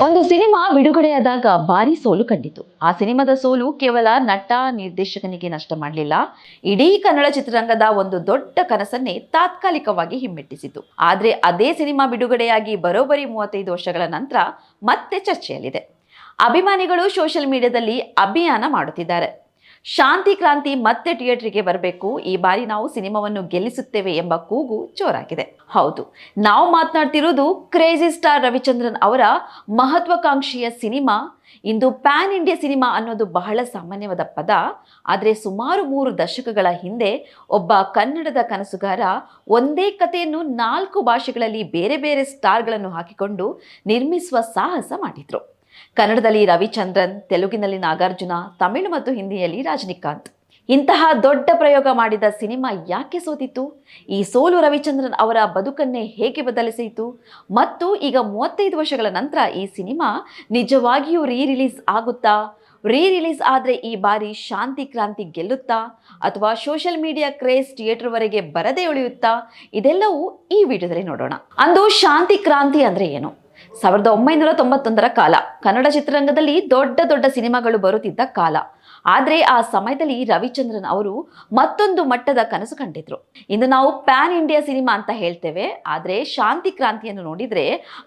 ಒಂದು ಸಿನಿಮಾ ಬಿಡುಗಡೆಯಾದಾಗ ಭಾರಿ ಸೋಲು ಕಂಡಿತು. ಆ ಸಿನಿಮಾದ ಸೋಲು ಕೇವಲ ನಟ ನಿರ್ದೇಶಕನಿಗೆ ನಷ್ಟ ಮಾಡಲಿಲ್ಲ, ಇಡೀ ಕನ್ನಡ ಚಿತ್ರರಂಗದ ಒಂದು ದೊಡ್ಡ ಕನಸನ್ನೇ ತಾತ್ಕಾಲಿಕವಾಗಿ ಹಿಮ್ಮೆಟ್ಟಿಸಿತು. ಆದ್ರೆ ಅದೇ ಸಿನಿಮಾ ಬಿಡುಗಡೆಯಾಗಿ ಬರೋಬ್ಬರಿ 35 ವರ್ಷಗಳ ನಂತರ ಮತ್ತೆ ಚರ್ಚೆಯಲ್ಲಿದೆ. ಅಭಿಮಾನಿಗಳು ಸೋಷಿಯಲ್ ಮೀಡಿಯಾದಲ್ಲಿ ಅಭಿಯಾನ ಮಾಡುತ್ತಿದ್ದಾರೆ. ಶಾಂತಿ ಕ್ರಾಂತಿ ಮತ್ತೆ ಥಿಯೇಟರ್ಗೆ ಬರಬೇಕು, ಈ ಬಾರಿ ನಾವು ಸಿನಿಮಾವನ್ನು ಗೆಲ್ಲಿಸುತ್ತೇವೆ ಎಂಬ ಕೂಗು ಜೋರಾಗಿದೆ. ಹೌದು, ನಾವು ಮಾತನಾಡ್ತಿರೋದು ಕ್ರೇಜಿ ಸ್ಟಾರ್ ರವಿಚಂದ್ರನ್ ಅವರ ಮಹತ್ವಾಕಾಂಕ್ಷೆಯ ಸಿನಿಮಾ. ಇಂದು ಪ್ಯಾನ್ ಇಂಡಿಯಾ ಸಿನಿಮಾ ಅನ್ನೋದು ಬಹಳ ಸಾಮಾನ್ಯವಾದ ಪದ. ಆದರೆ ಸುಮಾರು 3 ದಶಕಗಳ ಹಿಂದೆ ಒಬ್ಬ ಕನ್ನಡದ ಕನಸುಗಾರ ಒಂದೇ ಕಥೆಯನ್ನು 4 ಭಾಷೆಗಳಲ್ಲಿ ಬೇರೆ ಬೇರೆ ಸ್ಟಾರ್ಗಳನ್ನು ಹಾಕಿಕೊಂಡು ನಿರ್ಮಿಸುವ ಸಾಹಸ ಮಾಡಿದ್ರು. ಕನ್ನಡದಲ್ಲಿ ರವಿಚಂದ್ರನ್, ತೆಲುಗಿನಲ್ಲಿ ನಾಗಾರ್ಜುನ, ತಮಿಳು ಮತ್ತು ಹಿಂದಿಯಲ್ಲಿ ರಜನಿಕಾಂತ್. ಇಂತಹ ದೊಡ್ಡ ಪ್ರಯೋಗ ಮಾಡಿದ ಸಿನಿಮಾ ಯಾಕೆ ಸೋತಿತ್ತು? ಈ ಸೋಲು ರವಿಚಂದ್ರನ್ ಅವರ ಬದುಕನ್ನೇ ಹೇಗೆ ಬದಲಿಸಿತು? ಮತ್ತು ಈಗ 35 ವರ್ಷಗಳ ನಂತರ ಈ ಸಿನಿಮಾ ನಿಜವಾಗಿಯೂ ರಿಲೀಸ್ ಆಗುತ್ತಾ? ರಿಲೀಸ್ ಆದರೆ ಈ ಬಾರಿ ಶಾಂತಿ ಕ್ರಾಂತಿ ಗೆಲ್ಲುತ್ತಾ ಅಥವಾ ಸೋಷಿಯಲ್ ಮೀಡಿಯಾ ಕ್ರೇಜ್ ಥಿಯೇಟರ್ ವರೆಗೆ ಬರದೇ ಉಳಿಯುತ್ತಾ? ಇದೆಲ್ಲವೂ ಈ ವಿಡಿಯೋದಲ್ಲಿ ನೋಡೋಣ. ಅಂದು ಶಾಂತಿ ಕ್ರಾಂತಿ ಅಂದ್ರೆ ಏನು? 1991ರ ಕಾಲ. ಕನ್ನಡ ಚಿತ್ರರಂಗದಲ್ಲಿ ದೊಡ್ಡ ದೊಡ್ಡ ಸಿನಿಮಾಗಳು ಬರುತ್ತಿದ್ದ ಕಾಲ. ಆದರೆ ಆ ಸಮಯದಲ್ಲಿ ರವಿಚಂದ್ರನ್ ಅವರು ಮತ್ತೊಂದು ಮಟ್ಟದ ಕನಸು ಕಂಡಿದ್ರು. ಇಂದು ನಾವು ಪ್ಯಾನ್ ಇಂಡಿಯಾ ಸಿನಿಮಾ ಅಂತ ಹೇಳ್ತೇವೆ, ಆದರೆ ಶಾಂತಿ ಕ್ರಾಂತಿಯನ್ನು ನೋಡಿದ್ರೆ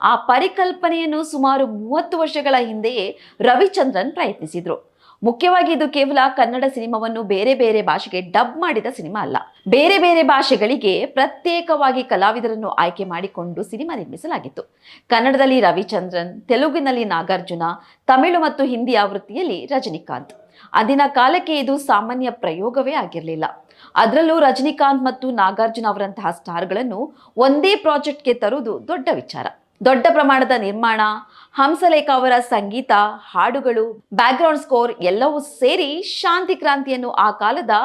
ಆ ಪರಿಕಲ್ಪನೆಯನ್ನು ಸುಮಾರು 30 ವರ್ಷಗಳ ಹಿಂದೆಯೇ ರವಿಚಂದ್ರನ್ ಪ್ರಯತ್ನಿಸಿದ್ರು. ಮುಖ್ಯವಾಗಿ ಇದು ಕೇವಲ ಕನ್ನಡ ಸಿನಿಮಾವನ್ನು ಬೇರೆ ಬೇರೆ ಭಾಷೆಗೆ ಡಬ್ ಮಾಡಿದ ಸಿನಿಮಾ ಅಲ್ಲ. ಬೇರೆ ಬೇರೆ ಭಾಷೆಗಳಿಗೆ ಪ್ರತ್ಯೇಕವಾಗಿ ಕಲಾವಿದರನ್ನು ಆಯ್ಕೆ ಮಾಡಿಕೊಂಡು ಸಿನಿಮಾ ನಿರ್ಮಿಸಲಾಗಿತ್ತು. ಕನ್ನಡದಲ್ಲಿ ರವಿಚಂದ್ರನ್, ತೆಲುಗಿನಲ್ಲಿ ನಾಗಾರ್ಜುನ, ತಮಿಳು ಮತ್ತು ಹಿಂದಿ ಆವೃತ್ತಿಯಲ್ಲಿ ರಜನಿಕಾಂತ್. ಅಂದಿನ ಕಾಲಕ್ಕೆ ಇದು ಸಾಮಾನ್ಯ ಪ್ರಯೋಗವೇ ಆಗಿರಲಿಲ್ಲ. ಅದರಲ್ಲೂ ರಜನಿಕಾಂತ್ ಮತ್ತು ನಾಗಾರ್ಜುನ ಅವರಂತಹ ಸ್ಟಾರ್ಗಳನ್ನು ಒಂದೇ ಪ್ರಾಜೆಕ್ಟ್ಗೆ ತರುವುದು ದೊಡ್ಡ ವಿಚಾರ. ದೊಡ್ಡ ಪ್ರಮಾಣದ ನಿರ್ಮಾಣ, ಹಂಸಲೇಖ ಅವರ ಸಂಗೀತ, ಹಾಡುಗಳು, ಬ್ಯಾಕ್ಗ್ರೌಂಡ್ ಸ್ಕೋರ್ ಎಲ್ಲವೂ ಸೇರಿ ಶಾಂತಿ ಕ್ರಾಂತಿಯನ್ನು ಆ ಕಾಲದ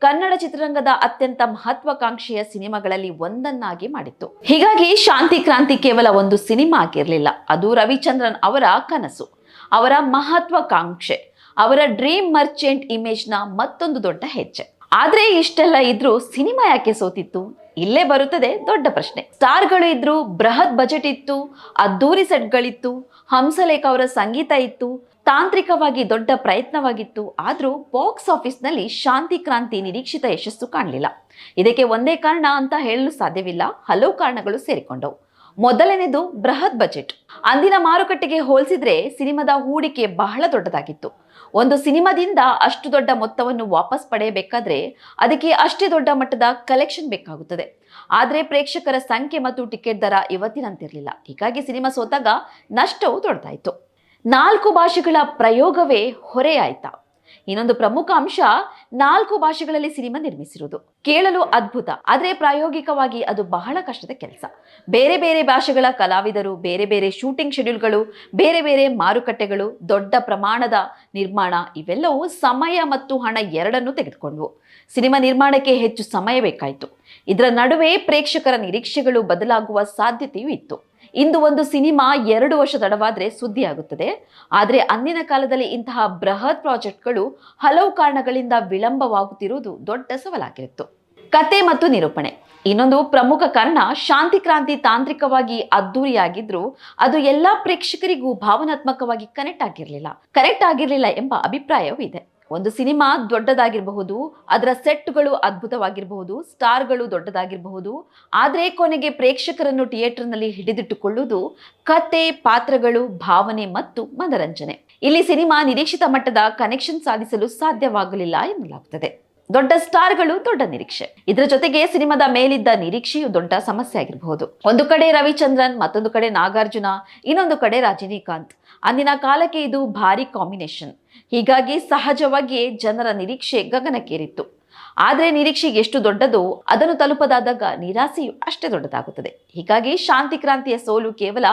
ಕನ್ನಡ ಚಿತ್ರರಂಗದ ಅತ್ಯಂತ ಮಹತ್ವಾಕಾಂಕ್ಷೆಯ ಸಿನಿಮಾಗಳಲ್ಲಿ ಒಂದನ್ನಾಗಿ ಮಾಡಿತ್ತು. ಹೀಗಾಗಿ ಶಾಂತಿ ಕ್ರಾಂತಿ ಕೇವಲ ಒಂದು ಸಿನಿಮಾ ಆಗಿರಲಿಲ್ಲ, ಅದು ರವಿಚಂದ್ರನ್ ಅವರ ಕನಸು, ಅವರ ಮಹತ್ವಾಕಾಂಕ್ಷೆ, ಅವರ ಡ್ರೀಮ್ ಮರ್ಚೆಂಟ್ ಇಮೇಜ್ನ ಮತ್ತೊಂದು ದೊಡ್ಡ ಹೆಜ್ಜೆ. ಆದ್ರೆ ಇಷ್ಟೆಲ್ಲ ಇದ್ರೂ ಸಿನಿಮಾ ಯಾಕೆ ಸೋತಿತ್ತು? ಇಲ್ಲೇ ಬರುತ್ತದೆ ದೊಡ್ಡ ಪ್ರಶ್ನೆ. ಸ್ಟಾರ್ಗಳು ಇದ್ರು, ಬೃಹತ್ ಬಜೆಟ್ ಇತ್ತು, ಅದ್ದೂರಿ ಸೆಟ್ಗಳಿತ್ತು, ಹಂಸಲೇಖ ಅವರ ಸಂಗೀತ ಇತ್ತು, ತಾಂತ್ರಿಕವಾಗಿ ದೊಡ್ಡ ಪ್ರಯತ್ನವಾಗಿತ್ತು. ಆದ್ರೂ ಬಾಕ್ಸ್ ಆಫೀಸ್ನಲ್ಲಿ ಶಾಂತಿ ಕ್ರಾಂತಿ ನಿರೀಕ್ಷಿತ ಯಶಸ್ಸು ಕಾಣಲಿಲ್ಲ. ಇದಕ್ಕೆ ಒಂದೇ ಕಾರಣ ಅಂತ ಹೇಳಲು ಸಾಧ್ಯವಿಲ್ಲ, ಹಲವು ಕಾರಣಗಳು ಸೇರಿಕೊಂಡವು. ಮೊದಲನೇದು ಬೃಹತ್ ಬಜೆಟ್. ಅಂದಿನ ಮಾರುಕಟ್ಟೆಗೆ ಹೋಲಿಸಿದ್ರೆ ಸಿನಿಮಾದ ಹೂಡಿಕೆ ಬಹಳ ದೊಡ್ಡದಾಗಿತ್ತು. ಒಂದು ಸಿನಿಮಾದಿಂದ ಅಷ್ಟು ದೊಡ್ಡ ಮೊತ್ತವನ್ನು ವಾಪಸ್ ಪಡೆಯಬೇಕಾದ್ರೆ ಅದಕ್ಕೆ ಅಷ್ಟೇ ದೊಡ್ಡ ಮಟ್ಟದ ಕಲೆಕ್ಷನ್ ಬೇಕಾಗುತ್ತದೆ. ಆದರೆ ಪ್ರೇಕ್ಷಕರ ಸಂಖ್ಯೆ ಮತ್ತು ಟಿಕೆಟ್ ದರ ಇವತ್ತಿನಂತಿರಲಿಲ್ಲ. ಹೀಗಾಗಿ ಸಿನಿಮಾ ಸೋತಾಗ ನಷ್ಟವು ದೊಡ್ಡದಾಯಿತು. 4 ಭಾಷೆಗಳ ಪ್ರಯೋಗವೇ ಹೊರೆಯಾಯ್ತಾ? ಇನ್ನೊಂದು ಪ್ರಮುಖ ಅಂಶ, 4 ಭಾಷೆಗಳಲ್ಲಿ ಸಿನಿಮಾ ನಿರ್ಮಿಸಿರುವುದು. ಕೇಳಲು ಅದ್ಭುತ, ಆದರೆ ಪ್ರಾಯೋಗಿಕವಾಗಿ ಅದು ಬಹಳ ಕಷ್ಟದ ಕೆಲಸ. ಬೇರೆ ಬೇರೆ ಭಾಷೆಗಳ ಕಲಾವಿದರು, ಬೇರೆ ಬೇರೆ ಶೂಟಿಂಗ್ ಶೆಡ್ಯೂಲ್ಗಳು, ಬೇರೆ ಬೇರೆ ಮಾರುಕಟ್ಟೆಗಳು, ದೊಡ್ಡ ಪ್ರಮಾಣದ ನಿರ್ಮಾಣ, ಇವೆಲ್ಲವೂ ಸಮಯ ಮತ್ತು ಹಣ ಎರಡನ್ನೂ ತೆಗೆದುಕೊಂಡ್ವು. ಸಿನಿಮಾ ನಿರ್ಮಾಣಕ್ಕೆ ಹೆಚ್ಚು ಸಮಯ ಬೇಕಾಯಿತು. ಇದರ ನಡುವೆ ಪ್ರೇಕ್ಷಕರ ನಿರೀಕ್ಷೆಗಳು ಬದಲಾಗುವ ಸಾಧ್ಯತೆಯೂ ಇತ್ತು. ಇಂದು ಒಂದು ಸಿನಿಮಾ 2 ವರ್ಷ ತಡವಾದ್ರೆ ಸುದ್ದಿ ಆಗುತ್ತದೆ. ಆದರೆ ಅಂದಿನ ಕಾಲದಲ್ಲಿ ಇಂತಹ ಬೃಹತ್ ಪ್ರಾಜೆಕ್ಟ್ಗಳು ಹಲವು ಕಾರಣಗಳಿಂದ ವಿಳಂಬವಾಗುತ್ತಿರುವುದು ದೊಡ್ಡ ಸವಾಲಾಗಿತ್ತು. ಕತೆ ಮತ್ತು ನಿರೂಪಣೆ ಇನ್ನೊಂದು ಪ್ರಮುಖ ಕಾರಣ. ಶಾಂತಿ ಕ್ರಾಂತಿ ತಾಂತ್ರಿಕವಾಗಿ ಅದ್ದೂರಿಯಾಗಿದ್ರು ಅದು ಎಲ್ಲಾ ಪ್ರೇಕ್ಷಕರಿಗೂ ಭಾವನಾತ್ಮಕವಾಗಿ ಕನೆಕ್ಟ್ ಆಗಿರಲಿಲ್ಲ ಎಂಬ ಅಭಿಪ್ರಾಯವೂ ಇದೆ. ಒಂದು ಸಿನಿಮಾ ದೊಡ್ಡದಾಗಿರಬಹುದು, ಅದರ ಸೆಟ್ಗಳು ಅದ್ಭುತವಾಗಿರಬಹುದು, ಸ್ಟಾರ್ಗಳು ದೊಡ್ಡದಾಗಿರಬಹುದು, ಆದರೆ ಕೊನೆಗೆ ಪ್ರೇಕ್ಷಕರನ್ನು ಥಿಯೇಟರ್ನಲ್ಲಿ ಹಿಡಿದಿಟ್ಟುಕೊಳ್ಳುವುದು ಕತೆ, ಪಾತ್ರಗಳು, ಭಾವನೆ ಮತ್ತು ಮನರಂಜನೆ. ಇಲ್ಲಿ ಸಿನಿಮಾ ನಿರೀಕ್ಷಿತ ಮಟ್ಟದ ಕನೆಕ್ಷನ್ ಸಾಧಿಸಲು ಸಾಧ್ಯವಾಗಲಿಲ್ಲ ಎನ್ನಲಾಗುತ್ತದೆ. ದೊಡ್ಡ ಸ್ಟಾರ್ಗಳು, ದೊಡ್ಡ ನಿರೀಕ್ಷೆ, ಇದರ ಜೊತೆಗೆ ಸಿನಿಮಾದ ಮೇಲಿದ್ದ ನಿರೀಕ್ಷೆಯು ದೊಡ್ಡ ಸಮಸ್ಯೆ ಆಗಿರಬಹುದು. ಒಂದು ಕಡೆ ರವಿಚಂದ್ರನ್, ಮತ್ತೊಂದು ಕಡೆ ನಾಗಾರ್ಜುನ, ಇನ್ನೊಂದು ಕಡೆ ರಜನಿಕಾಂತ್. ಅಂದಿನ ಕಾಲಕ್ಕೆ ಇದು ಭಾರಿ ಕಾಂಬಿನೇಷನ್. ಹೀಗಾಗಿ ಸಹಜವಾಗಿಯೇ ಜನರ ನಿರೀಕ್ಷೆ ಗಗನಕ್ಕೇರಿತ್ತು. ಆದರೆ ನಿರೀಕ್ಷೆ ಎಷ್ಟು ದೊಡ್ಡದೋ ಅದನ್ನು ತಲುಪದಾದಾಗ ನಿರಾಸೆಯು ಅಷ್ಟೇ ದೊಡ್ಡದಾಗುತ್ತದೆ. ಹೀಗಾಗಿ ಶಾಂತಿ ಕ್ರಾಂತಿಯ ಸೋಲು ಕೇವಲ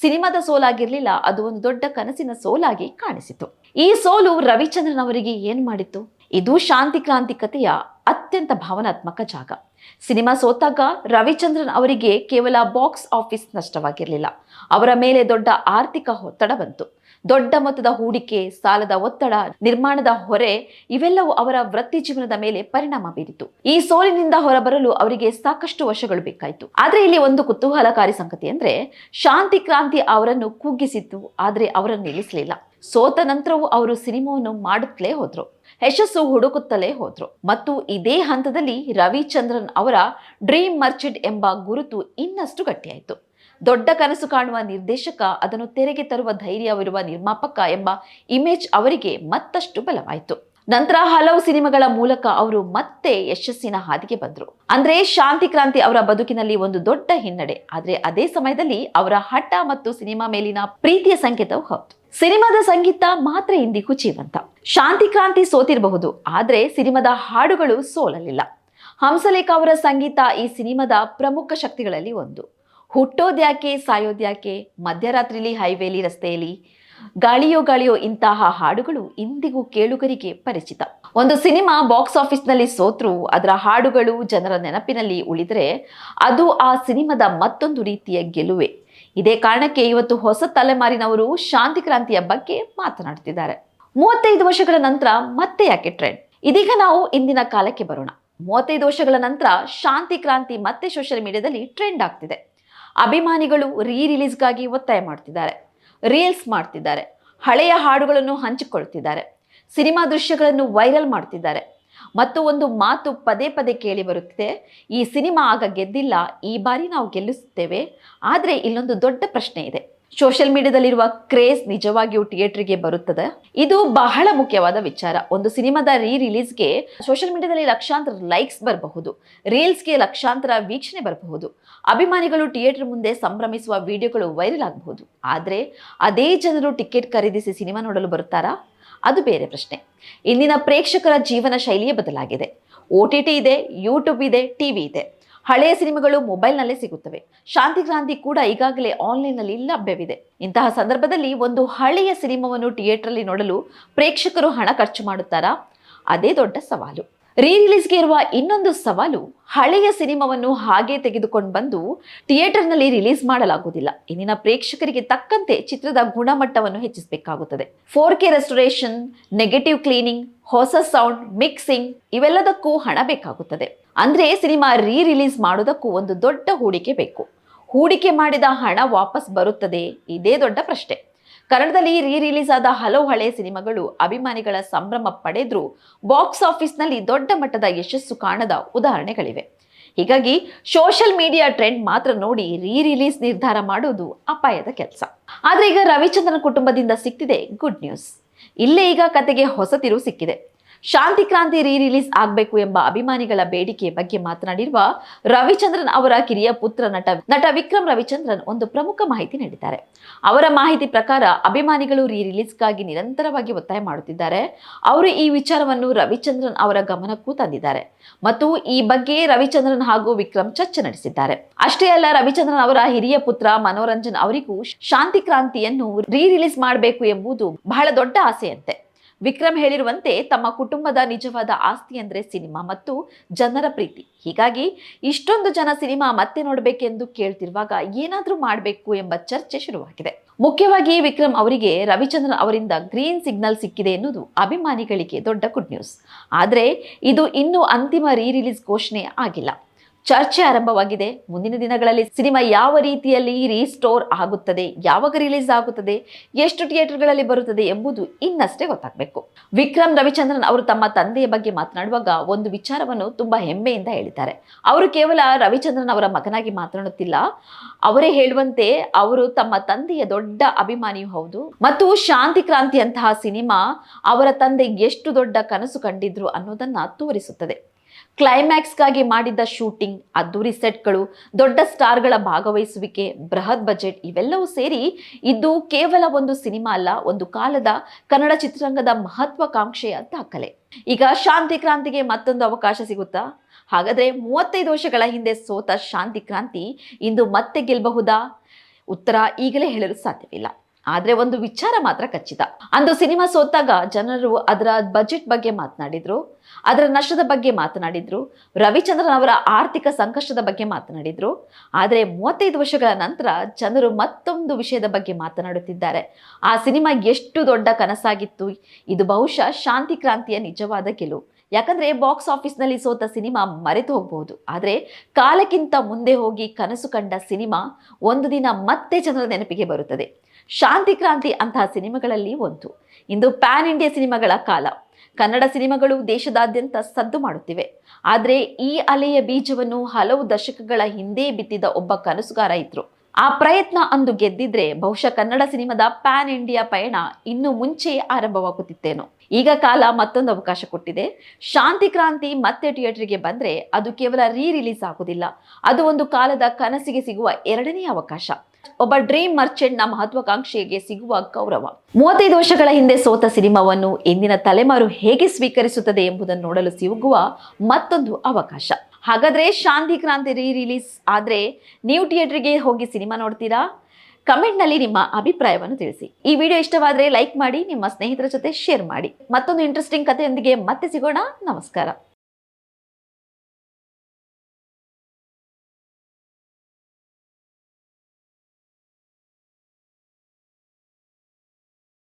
ಸಿನಿಮಾದ ಸೋಲಾಗಿರಲಿಲ್ಲ, ಅದು ಒಂದು ದೊಡ್ಡ ಕನಸಿನ ಸೋಲಾಗಿ ಕಾಣಿಸಿತು. ಈ ಸೋಲು ರವಿಚಂದ್ರನ್ ಅವರಿಗೆ ಏನು ಮಾಡಿತ್ತು? ಇದು ಶಾಂತಿ ಕ್ರಾಂತಿ ಕಥೆಯ ಅತ್ಯಂತ ಭಾವನಾತ್ಮಕ ಜಾಗ. ಸಿನಿಮಾ ಸೋತಾಗ ರವಿಚಂದ್ರನ್ ಅವರಿಗೆ ಕೇವಲ ಬಾಕ್ಸ್ ಆಫೀಸ್ ನಷ್ಟವಾಗಿರಲಿಲ್ಲ, ಅವರ ಮೇಲೆ ದೊಡ್ಡ ಆರ್ಥಿಕ ಒತ್ತಡ ಬಂತು. ದೊಡ್ಡ ಮೊತ್ತದ ಹೂಡಿಕೆ, ಸಾಲದ ಒತ್ತಡ, ನಿರ್ಮಾಣದ ಹೊರೆ ಇವೆಲ್ಲವೂ ಅವರ ವೃತ್ತಿ ಜೀವನದ ಮೇಲೆ ಪರಿಣಾಮ ಬೀರಿತು. ಈ ಸೋಲಿನಿಂದ ಹೊರಬರಲು ಅವರಿಗೆ ಸಾಕಷ್ಟು ವರ್ಷಗಳು ಬೇಕಾಯಿತು. ಆದ್ರೆ ಇಲ್ಲಿ ಒಂದು ಕುತೂಹಲಕಾರಿ ಸಂಗತಿ ಅಂದ್ರೆ ಶಾಂತಿ ಕ್ರಾಂತಿ ಅವರನ್ನು ಕುಗ್ಗಿಸಿತ್ತು, ಆದ್ರೆ ಅವರನ್ನು ನಿಲ್ಲಿಸಲಿಲ್ಲ. ಸೋತ ನಂತರವೂ ಅವರು ಸಿನಿಮಾವನ್ನು ಮಾಡುತ್ತಲೇ ಹೋದ್ರು, ಯಶಸ್ಸು ಹುಡುಕುತ್ತಲೇ ಹೋದ್ರು. ಮತ್ತು ಇದೇ ಹಂತದಲ್ಲಿ ರವಿಚಂದ್ರನ್ ಅವರ ಡ್ರೀಮ್ ಮರ್ಚೆಂಟ್ ಎಂಬ ಗುರುತು ಇನ್ನಷ್ಟು ಗಟ್ಟಿಯಾಯಿತು. ದೊಡ್ಡ ಕನಸು ಕಾಣುವ ನಿರ್ದೇಶಕ, ಅದನ್ನು ತೆರೆಗೆ ತರುವ ಧೈರ್ಯವಿರುವ ನಿರ್ಮಾಪಕ ಎಂಬ ಇಮೇಜ್ ಅವರಿಗೆ ಮತ್ತಷ್ಟು ಬಲವಾಯಿತು. ನಂತರ ಹಲವು ಸಿನಿಮಾಗಳ ಮೂಲಕ ಅವರು ಮತ್ತೆ ಯಶಸ್ಸಿನ ಹಾದಿಗೆ ಬಂದ್ರು. ಅಂದ್ರೆ ಶಾಂತಿ ಕ್ರಾಂತಿ ಅವರ ಬದುಕಿನಲ್ಲಿ ಒಂದು ದೊಡ್ಡ ಹಿನ್ನಡೆ, ಆದ್ರೆ ಅದೇ ಸಮಯದಲ್ಲಿ ಅವರ ಹಠ ಮತ್ತು ಸಿನಿಮಾ ಮೇಲಿನ ಪ್ರೀತಿಯ ಸಂಕೇತವು ಹೌದು. ಸಿನಿಮಾದ ಸಂಗೀತ ಮಾತ್ರ ಇಂದಿಗೂ ಜೀವಂತ. ಶಾಂತಿ ಕ್ರಾಂತಿ ಸೋತಿರಬಹುದು, ಆದ್ರೆ ಸಿನಿಮಾದ ಹಾಡುಗಳು ಸೋಲಲಿಲ್ಲ. ಹಂಸಲೇಖ ಅವರ ಸಂಗೀತ ಈ ಸಿನಿಮಾದ ಪ್ರಮುಖ ಶಕ್ತಿಗಳಲ್ಲಿ ಒಂದು. ಹುಟ್ಟೋದ್ಯಾಕೆ ಸಾಯೋದ್ಯಾಕೆ, ಮಧ್ಯರಾತ್ರಿಲಿ ಹೈವೇಲಿ ರಸ್ತೆಯಲ್ಲಿ, ಗಾಳಿಯೋ ಗಾಳಿಯೋ ಇಂತಹ ಹಾಡುಗಳು ಇಂದಿಗೂ ಕೇಳುಗರಿಗೆ ಪರಿಚಿತ. ಒಂದು ಸಿನಿಮಾ ಬಾಕ್ಸ್ ಆಫೀಸ್ನಲ್ಲಿ ಸೋತ್ರು, ಅದರ ಹಾಡುಗಳು ಜನರ ನೆನಪಿನಲ್ಲಿ ಉಳಿದರೆ ಅದು ಆ ಸಿನಿಮಾದ ಮತ್ತೊಂದು ರೀತಿಯ ಗೆಲುವೆ. ಇದೇ ಕಾರಣಕ್ಕೆ ಇವತ್ತು ಹೊಸ ತಲೆಮಾರಿನವರು ಶಾಂತಿ ಕ್ರಾಂತಿಯ ಬಗ್ಗೆ ಮಾತನಾಡ್ತಿದ್ದಾರೆ. 35 ವರ್ಷಗಳ ನಂತರ ಮತ್ತೆ ಯಾಕೆ ಟ್ರೆಂಡ್? ಇದೀಗ ನಾವು ಇಂದಿನ ಕಾಲಕ್ಕೆ ಬರೋಣ. 35 ವರ್ಷಗಳ ನಂತರ ಶಾಂತಿ ಕ್ರಾಂತಿ ಮತ್ತೆ ಸೋಷಿಯಲ್ ಮೀಡಿಯಾದಲ್ಲಿ ಟ್ರೆಂಡ್ ಆಗ್ತಿದೆ. ಅಭಿಮಾನಿಗಳು ರಿಲೀಸ್ಗಾಗಿ ಒತ್ತಾಯ ಮಾಡ್ತಿದ್ದಾರೆ, ರೀಲ್ಸ್ ಮಾಡ್ತಿದ್ದಾರೆ, ಹಳೆಯ ಹಾಡುಗಳನ್ನು ಹಂಚಿಕೊಳ್ತಿದ್ದಾರೆ, ಸಿನಿಮಾ ದೃಶ್ಯಗಳನ್ನು ವೈರಲ್ ಮಾಡ್ತಿದ್ದಾರೆ. ಮತ್ತು ಒಂದು ಮಾತು ಪದೇ ಪದೇ ಕೇಳಿ ಬರುತ್ತಿದೆ, ಈ ಸಿನಿಮಾ ಆಗ ಗೆದ್ದಿಲ್ಲ, ಈ ಬಾರಿ ನಾವು ಗೆಲ್ಲಿಸುತ್ತೇವೆ. ಆದರೆ ಇಲ್ಲೊಂದು ದೊಡ್ಡ ಪ್ರಶ್ನೆ ಇದೆ, ಸೋಷಿಯಲ್ ಮೀಡಿಯಾದಲ್ಲಿರುವ ಕ್ರೇಜ್ ನಿಜವಾಗಿಯೂ ಥಿಯೇಟರ್ಗೆ ಬರುತ್ತದೆ? ಇದು ಬಹಳ ಮುಖ್ಯವಾದ ವಿಚಾರ. ಒಂದು ಸಿನಿಮಾದ ರಿಲೀಸ್ಗೆ ಸೋಷಿಯಲ್ ಮೀಡಿಯಾದಲ್ಲಿ ಲಕ್ಷಾಂತರ ಲೈಕ್ಸ್ ಬರಬಹುದು, ರೀಲ್ಸ್ಗೆ ಲಕ್ಷಾಂತರ ವೀಕ್ಷಣೆ ಬರಬಹುದು, ಅಭಿಮಾನಿಗಳು ಥಿಯೇಟರ್ ಮುಂದೆ ಸಂಭ್ರಮಿಸುವ ವಿಡಿಯೋಗಳು ವೈರಲ್ ಆಗಬಹುದು. ಆದರೆ ಅದೇ ಜನರು ಟಿಕೆಟ್ ಖರೀದಿಸಿ ಸಿನಿಮಾ ನೋಡಲು ಬರುತ್ತಾರಾ? ಅದು ಬೇರೆ ಪ್ರಶ್ನೆ. ಇಂದಿನ ಪ್ರೇಕ್ಷಕರ ಜೀವನ ಶೈಲಿಯೇ ಬದಲಾಗಿದೆ. OTT ಇದೆ, ಯೂಟ್ಯೂಬ್ ಇದೆ, ಟಿವಿ ಇದೆ. ಹಳೆಯ ಸಿನಿಮಾಗಳು ಮೊಬೈಲ್ನಲ್ಲೇ ಸಿಗುತ್ತವೆ. ಶಾಂತಿ ಕ್ರಾಂತಿ ಕೂಡ ಈಗಾಗಲೇ ಆನ್ಲೈನ್ನಲ್ಲಿ ಲಭ್ಯವಿದೆ. ಇಂತಹ ಸಂದರ್ಭದಲ್ಲಿ ಒಂದು ಹಳೆಯ ಸಿನಿಮಾವನ್ನು ಥಿಯೇಟರ್ನಲ್ಲಿ ನೋಡಲು ಪ್ರೇಕ್ಷಕರು ಹಣ ಖರ್ಚು ಮಾಡುತ್ತಾರಾ? ಅದೇ ದೊಡ್ಡ ಸವಾಲು. ರಿಲೀಸ್ಗೆ ಇರುವ ಇನ್ನೊಂದು ಸವಾಲು, ಹಳೆಯ ಸಿನಿಮಾವನ್ನು ಹಾಗೆ ತೆಗೆದುಕೊಂಡು ಬಂದು ಥಿಯೇಟರ್ನಲ್ಲಿ ರಿಲೀಸ್ ಮಾಡಲಾಗುವುದಿಲ್ಲ. ಇಂದಿನ ಪ್ರೇಕ್ಷಕರಿಗೆ ತಕ್ಕಂತೆ ಚಿತ್ರದ ಗುಣಮಟ್ಟವನ್ನು ಹೆಚ್ಚಿಸಬೇಕಾಗುತ್ತದೆ. 4K ರೆಸ್ಟೋರೇಷನ್, ನೆಗೆಟಿವ್ ಕ್ಲೀನಿಂಗ್, ಹೊಸ ಸೌಂಡ್, ಮಿಕ್ಸಿಂಗ್ ಇವೆಲ್ಲದಕ್ಕೂ ಹಣ ಬೇಕಾಗುತ್ತದೆ. ಅಂದ್ರೆ ಸಿನಿಮಾ ರಿಲೀಸ್ ಮಾಡೋದಕ್ಕೂ ಒಂದು ದೊಡ್ಡ ಹೂಡಿಕೆ ಬೇಕು. ಹೂಡಿಕೆ ಮಾಡಿದ ಹಣ ವಾಪಸ್ ಬರುತ್ತದೆ? ಇದೇ ದೊಡ್ಡ ಪ್ರಶ್ನೆ. ಕನ್ನಡದಲ್ಲಿ ರಿಲೀಸ್ ಆದ ಹಲವು ಹಳೆಯ ಸಿನಿಮಾಗಳು ಅಭಿಮಾನಿಗಳ ಸಂಭ್ರಮ ಪಡೆದ್ರು ಬಾಕ್ಸ್ ಆಫೀಸ್ನಲ್ಲಿ ದೊಡ್ಡ ಮಟ್ಟದ ಯಶಸ್ಸು ಕಾಣದ ಉದಾಹರಣೆಗಳಿವೆ. ಹೀಗಾಗಿ ಸೋಷಿಯಲ್ ಮೀಡಿಯಾ ಟ್ರೆಂಡ್ ಮಾತ್ರ ನೋಡಿ ರಿಲೀಸ್ ನಿರ್ಧಾರ ಮಾಡುವುದು ಅಪಾಯದ ಕೆಲಸ. ಆದ್ರೆ ಈಗ ರವಿಚಂದ್ರನ್ ಕುಟುಂಬದಿಂದ ಸಿಕ್ತಿದೆ ಗುಡ್ ನ್ಯೂಸ್. ಇಲ್ಲೇ ಈಗ ಕತೆಗೆ ಹೊಸ ತಿರುವು ಸಿಕ್ಕಿದೆ. ಶಾಂತಿ ಕ್ರಾಂತಿ ರಿಲೀಸ್ ಆಗಬೇಕು ಎಂಬ ಅಭಿಮಾನಿಗಳ ಬೇಡಿಕೆ ಬಗ್ಗೆ ಮಾತನಾಡಿರುವ ರವಿಚಂದ್ರನ್ ಅವರ ಕಿರಿಯ ಪುತ್ರ ನಟ ವಿಕ್ರಮ್ ರವಿಚಂದ್ರನ್ ಒಂದು ಪ್ರಮುಖ ಮಾಹಿತಿ ನೀಡಿದ್ದಾರೆ. ಅವರ ಮಾಹಿತಿ ಪ್ರಕಾರ ಅಭಿಮಾನಿಗಳು ರಿಲೀಸ್ಗಾಗಿ ನಿರಂತರವಾಗಿ ಒತ್ತಾಯ ಮಾಡುತ್ತಿದ್ದಾರೆ. ಅವರು ಈ ವಿಚಾರವನ್ನು ರವಿಚಂದ್ರನ್ ಅವರ ಗಮನಕ್ಕೂ ತಂದಿದ್ದಾರೆ ಮತ್ತು ಈ ಬಗ್ಗೆ ರವಿಚಂದ್ರನ್ ಹಾಗೂ ವಿಕ್ರಮ್ ಚರ್ಚೆ ನಡೆಸಿದ್ದಾರೆ. ಅಷ್ಟೇ ಅಲ್ಲ, ರವಿಚಂದ್ರನ್ ಅವರ ಹಿರಿಯ ಪುತ್ರ ಮನೋರಂಜನ್ ಅವರಿಗೂ ಶಾಂತಿ ಕ್ರಾಂತಿಯನ್ನು ರಿಲೀಸ್ ಮಾಡಬೇಕು ಎಂಬುದು ಬಹಳ ದೊಡ್ಡ ಆಸೆಯಂತೆ. ವಿಕ್ರಮ್ ಹೇಳಿರುವಂತೆ ತಮ್ಮ ಕುಟುಂಬದ ನಿಜವಾದ ಆಸ್ತಿ ಅಂದ್ರೆ ಸಿನಿಮಾ ಮತ್ತು ಜನರ ಪ್ರೀತಿ. ಹೀಗಾಗಿ ಇಷ್ಟೊಂದು ಜನ ಸಿನಿಮಾ ಮತ್ತೆ ನೋಡಬೇಕೆಂದು ಕೇಳ್ತಿರುವಾಗ ಏನಾದ್ರೂ ಮಾಡಬೇಕು ಎಂಬ ಚರ್ಚೆ ಶುರುವಾಗಿದೆ. ಮುಖ್ಯವಾಗಿ ವಿಕ್ರಮ್ ಅವರಿಗೆ ರವಿಚಂದ್ರನ್ ಅವರಿಂದ ಗ್ರೀನ್ ಸಿಗ್ನಲ್ ಸಿಕ್ಕಿದೆ ಎನ್ನುವುದು ಅಭಿಮಾನಿಗಳಿಗೆ ದೊಡ್ಡ ಗುಡ್ ನ್ಯೂಸ್. ಆದ್ರೆ ಇದು ಇನ್ನೂ ಅಂತಿಮ ರಿಲೀಸ್ ಘೋಷಣೆ ಆಗಿಲ್ಲ. ಚರ್ಚೆ ಆರಂಭವಾಗಿದೆ. ಮುಂದಿನ ದಿನಗಳಲ್ಲಿ ಸಿನಿಮಾ ಯಾವ ರೀತಿಯಲ್ಲಿ ರೀಸ್ಟೋರ್ ಆಗುತ್ತದೆ, ಯಾವಾಗ ರಿಲೀಸ್ ಆಗುತ್ತದೆ, ಎಷ್ಟು ಥಿಯೇಟರ್ಗಳಲ್ಲಿ ಬರುತ್ತದೆ ಎಂಬುದು ಇನ್ನಷ್ಟೇ ಗೊತ್ತಾಗಬೇಕು. ವಿಕ್ರಮ್ ರವಿಚಂದ್ರನ್ ಅವರು ತಮ್ಮ ತಂದೆಯ ಬಗ್ಗೆ ಮಾತನಾಡುವಾಗ ಒಂದು ವಿಚಾರವನ್ನು ತುಂಬಾ ಹೆಮ್ಮೆಯಿಂದ ಹೇಳಿದ್ದಾರೆ. ಅವರು ಕೇವಲ ರವಿಚಂದ್ರನ್ ಅವರ ಮಗನಾಗಿ ಮಾತನಾಡುತ್ತಿಲ್ಲ, ಅವರೇ ಹೇಳುವಂತೆ ಅವರು ತಮ್ಮ ತಂದೆಯ ದೊಡ್ಡ ಅಭಿಮಾನಿಯೂ ಹೌದು ಮತ್ತು ಶಾಂತಿ ಕ್ರಾಂತಿಯಂತಹ ಸಿನಿಮಾ ಅವರ ತಂದೆ ಎಷ್ಟು ದೊಡ್ಡ ಕನಸು ಕಂಡಿದ್ರು ಅನ್ನೋದನ್ನ ತೋರಿಸುತ್ತದೆ. ಕ್ಲೈಮ್ಯಾಕ್ಸ್ಗಾಗಿ ಮಾಡಿದ್ದ ಶೂಟಿಂಗ್, ಅದ್ದೂರಿ ಸೆಟ್ಗಳು, ದೊಡ್ಡ ಸ್ಟಾರ್ಗಳ ಭಾಗವಹಿಸುವಿಕೆ, ಬೃಹತ್ ಬಜೆಟ್ ಇವೆಲ್ಲವೂ ಸೇರಿ ಇದು ಕೇವಲ ಒಂದು ಸಿನಿಮಾ ಅಲ್ಲ, ಒಂದು ಕಾಲದ ಕನ್ನಡ ಚಿತ್ರರಂಗದ ಮಹತ್ವಾಕಾಂಕ್ಷೆಯ ದಾಖಲೆ. ಈಗ ಶಾಂತಿ ಕ್ರಾಂತಿಗೆ ಮತ್ತೊಂದು ಅವಕಾಶ ಸಿಗುತ್ತಾ? ಹಾಗಾದ್ರೆ 35 ವರ್ಷಗಳ ಹಿಂದೆ ಸೋತ ಶಾಂತಿ ಕ್ರಾಂತಿ ಇಂದು ಮತ್ತೆ ಗೆಲ್ಲಬಹುದಾ? ಉತ್ತರ ಈಗಲೇ ಹೇಳಲು ಸಾಧ್ಯವಿಲ್ಲ. ಆದ್ರೆ ಒಂದು ವಿಚಾರ ಮಾತ್ರ ಖಚಿತ. ಅಂದು ಸಿನಿಮಾ ಸೋತಾಗ ಜನರು ಅದರ ಬಜೆಟ್ ಬಗ್ಗೆ ಮಾತನಾಡಿದ್ರು, ಅದರ ನಷ್ಟದ ಬಗ್ಗೆ ಮಾತನಾಡಿದ್ರು, ರವಿಚಂದ್ರನ್ ಅವರ ಆರ್ಥಿಕ ಸಂಕಷ್ಟದ ಬಗ್ಗೆ ಮಾತನಾಡಿದ್ರು. ಆದ್ರೆ 35 ವರ್ಷಗಳ ನಂತರ ಜನರು ಮತ್ತೊಂದು ವಿಷಯದ ಬಗ್ಗೆ ಮಾತನಾಡುತ್ತಿದ್ದಾರೆ. ಆ ಸಿನಿಮಾ ಎಷ್ಟು ದೊಡ್ಡ ಕನಸಾಗಿತ್ತು. ಇದು ಬಹುಶಃ ಶಾಂತಿ ಕ್ರಾಂತಿಯ ನಿಜವಾದ ಗೆಲುವು. ಯಾಕಂದ್ರೆ ಬಾಕ್ಸ್ ಆಫೀಸ್ ನಲ್ಲಿ ಸೋತ ಸಿನಿಮಾ ಮರೆತು ಹೋಗಬಹುದು, ಆದ್ರೆ ಕಾಲಕ್ಕಿಂತ ಮುಂದೆ ಹೋಗಿ ಕನಸು ಕಂಡ ಸಿನಿಮಾ ಒಂದು ದಿನ ಮತ್ತೆ ಜನರ ನೆನಪಿಗೆ ಬರುತ್ತದೆ. ಶಾಂತಿ ಕ್ರಾಂತಿ ಅಂತಹ ಸಿನಿಮಾಗಳಲ್ಲಿ ಒಂದು. ಇಂದು ಪ್ಯಾನ್ ಇಂಡಿಯಾ ಸಿನಿಮಾಗಳ ಕಾಲ. ಕನ್ನಡ ಸಿನಿಮಾಗಳು ದೇಶದಾದ್ಯಂತ ಸದ್ದು ಮಾಡುತ್ತಿವೆ. ಆದರೆ ಈ ಅಲೆಯ ಬೀಜವನ್ನು ಹಲವು ದಶಕಗಳ ಹಿಂದೆ ಬಿತ್ತಿದ ಒಬ್ಬ ಕನಸುಗಾರ ಇದ್ರು. ಆ ಪ್ರಯತ್ನ ಅಂದು ಗೆದ್ದಿದ್ರೆ ಬಹುಶಃ ಕನ್ನಡ ಸಿನಿಮಾದ ಪ್ಯಾನ್ ಇಂಡಿಯಾ ಪಯಣ ಇನ್ನು ಮುಂಚೆ ಆರಂಭವಾಗುತ್ತಿತ್ತೇನೋ. ಈಗ ಕಾಲ ಮತ್ತೊಂದು ಅವಕಾಶ ಕೊಟ್ಟಿದೆ. ಶಾಂತಿ ಕ್ರಾಂತಿ ಮತ್ತೆ ಥಿಯೇಟರ್ಗೆ ಬಂದ್ರೆ ಅದು ಕೇವಲ ರಿಲೀಸ್ ಆಗುದಿಲ್ಲ, ಅದು ಒಂದು ಕಾಲದ ಕನಸಿಗೆ ಸಿಗುವ ಎರಡನೇ ಅವಕಾಶ. ಒಬ್ಬ ಡ್ರೀಮ್ ಮರ್ಚೆಂಟ್ ನ ಮಹತ್ವಾಕಾಂಕ್ಷೆಗೆ ಸಿಗುವ ಗೌರವ. 35 ವರ್ಷಗಳ ಹಿಂದೆ ಸೋತ ಸಿನಿಮಾವನ್ನು ಇಂದಿನ ತಲೆಮಾರು ಹೇಗೆ ಸ್ವೀಕರಿಸುತ್ತದೆ ಎಂಬುದನ್ನು ನೋಡಲು ಸಿಗುವ ಮತ್ತೊಂದು ಅವಕಾಶ. ಹಾಗಾದ್ರೆ ಶಾಂತಿ ಕ್ರಾಂತಿ ರಿಲೀಸ್ ಆದ್ರೆ ನೀವು ಥಿಯೇಟರ್ಗೆ ಹೋಗಿ ಸಿನಿಮಾ ನೋಡ್ತೀರಾ? ಕಮೆಂಟ್ ನಲ್ಲಿ ನಿಮ್ಮ ಅಭಿಪ್ರಾಯವನ್ನು ತಿಳಿಸಿ. ಈ ವಿಡಿಯೋ ಇಷ್ಟವಾದ್ರೆ ಲೈಕ್ ಮಾಡಿ, ನಿಮ್ಮ ಸ್ನೇಹಿತರ ಜೊತೆ ಶೇರ್ ಮಾಡಿ. ಮತ್ತೊಂದು ಇಂಟ್ರೆಸ್ಟಿಂಗ್ ಕಥೆಯೊಂದಿಗೆ ಮತ್ತೆ ಸಿಗೋಣ. ನಮಸ್ಕಾರ.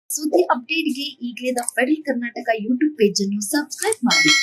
ಸುದ್ದಿ ಅಪ್ಡೇಟ್‌ಗೆ ಈಗಲೇ the federal Karnataka YouTube page ಅನ್ನು ಸಬ್ಸ್ಕ್ರೈಬ್ ಮಾಡಿ.